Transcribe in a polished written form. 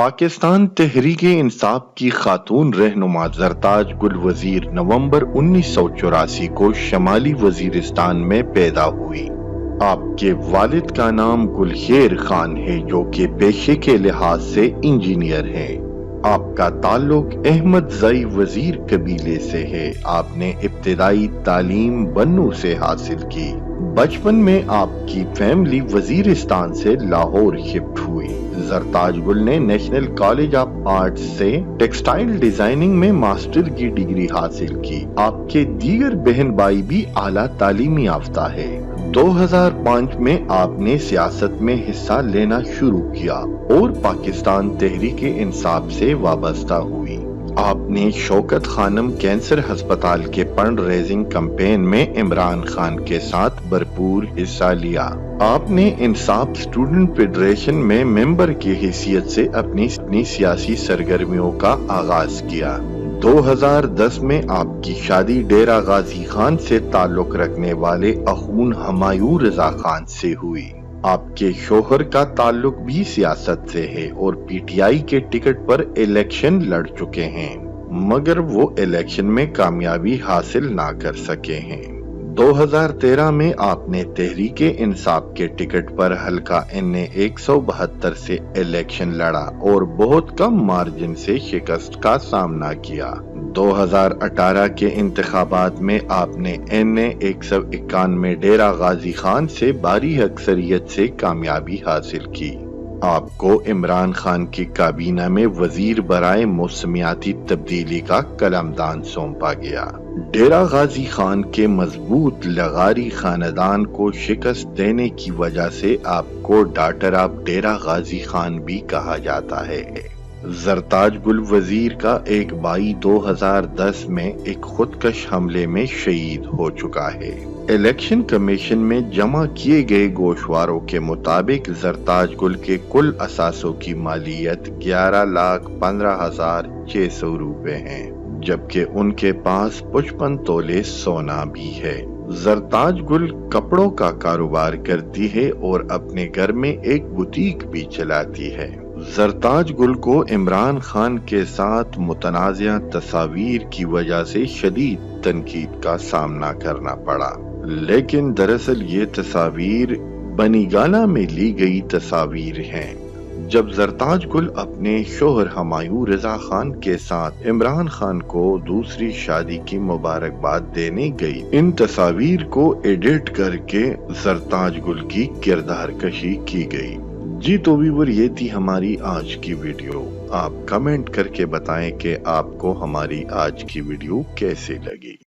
پاکستان تحریک انصاف کی خاتون رہنما زرتاج گل وزیر نومبر 1984 کو شمالی وزیرستان میں پیدا ہوئی۔ آپ کے والد کا نام گلخیر خان ہے جو کہ پیشے کے لحاظ سے انجینئر ہیں۔ آپ کا تعلق احمد زئی وزیر قبیلے سے ہے۔ آپ نے ابتدائی تعلیم بنوں سے حاصل کی۔ بچپن میں آپ کی فیملی وزیرستان سے لاہور شفٹ ہوئی۔ زرتاج گل نے نیشنل کالج آف آرٹس سے ٹیکسٹائل ڈیزائننگ میں ماسٹر کی ڈگری حاصل کی۔ آپ کے دیگر بہن بھائی بھی اعلیٰ تعلیمی یافتہ ہے۔ 2005 میں آپ نے سیاست میں حصہ لینا شروع کیا اور پاکستان تحریک انصاف سے وابستہ ہوئی۔ آپ نے شوکت خانم کینسر ہسپتال کے فنڈ ریزنگ کمپین میں عمران خان کے ساتھ بھرپور حصہ لیا۔ آپ نے انصاف اسٹوڈنٹ فیڈریشن میں ممبر کی حیثیت سے اپنی سیاسی سرگرمیوں کا آغاز کیا۔ 2010 میں آپ کی شادی ڈیرہ غازی خان سے تعلق رکھنے والے اخون ہمایوں رضا خان سے ہوئی۔ آپ کے شوہر کا تعلق بھی سیاست سے ہے اور پی ٹی آئی کے ٹکٹ پر الیکشن لڑ چکے ہیں، مگر وہ الیکشن میں کامیابی حاصل نہ کر سکے ہیں۔ 2013 میں آپ نے تحریک انصاف کے ٹکٹ پر حلقہ NA 172 سے الیکشن لڑا اور بہت کم مارجن سے شکست کا سامنا کیا۔ 2018 کے انتخابات میں آپ نے NA 151 میں ڈیرہ غازی خان سے بھاری اکثریت سے کامیابی حاصل کی۔ آپ کو عمران خان کی کابینہ میں وزیر برائے موسمیاتی تبدیلی کا قلمدان سونپا گیا۔ ڈیرہ غازی خان کے مضبوط لغاری خاندان کو شکست دینے کی وجہ سے آپ کو ڈاٹر آف ڈیرہ غازی خان بھی کہا جاتا ہے۔ زرتاج گل وزیر کا ایک بھائی 2010 میں ایک خودکش حملے میں شہید ہو چکا ہے۔ الیکشن کمیشن میں جمع کیے گئے گوشواروں کے مطابق زرتاج گل کے کل اثاثوں کی مالیت 11,15,600 روپے ہیں، جبکہ ان کے پاس 55 تولے سونا بھی ہے۔ زرتاج گل کپڑوں کا کاروبار کرتی ہے اور اپنے گھر میں ایک بوتیک بھی چلاتی ہے۔ زرتاج گل کو عمران خان کے ساتھ متنازع تصاویر کی وجہ سے شدید تنقید کا سامنا کرنا پڑا، لیکن دراصل یہ تصاویر بنی گالا میں لی گئی تصاویر ہیں۔ جب زرتاج گل اپنے شوہر ہمایوں رضا خان کے ساتھ عمران خان کو دوسری شادی کی مبارکباد دینے گئی، ان تصاویر کو ایڈٹ کر کے زرتاج گل کی کردار کشی کی گئی۔ جی تو ویور، یہ تھی ہماری آج کی ویڈیو۔ آپ کمنٹ کر کے بتائیں کہ آپ کو ہماری آج کی ویڈیو کیسے لگی۔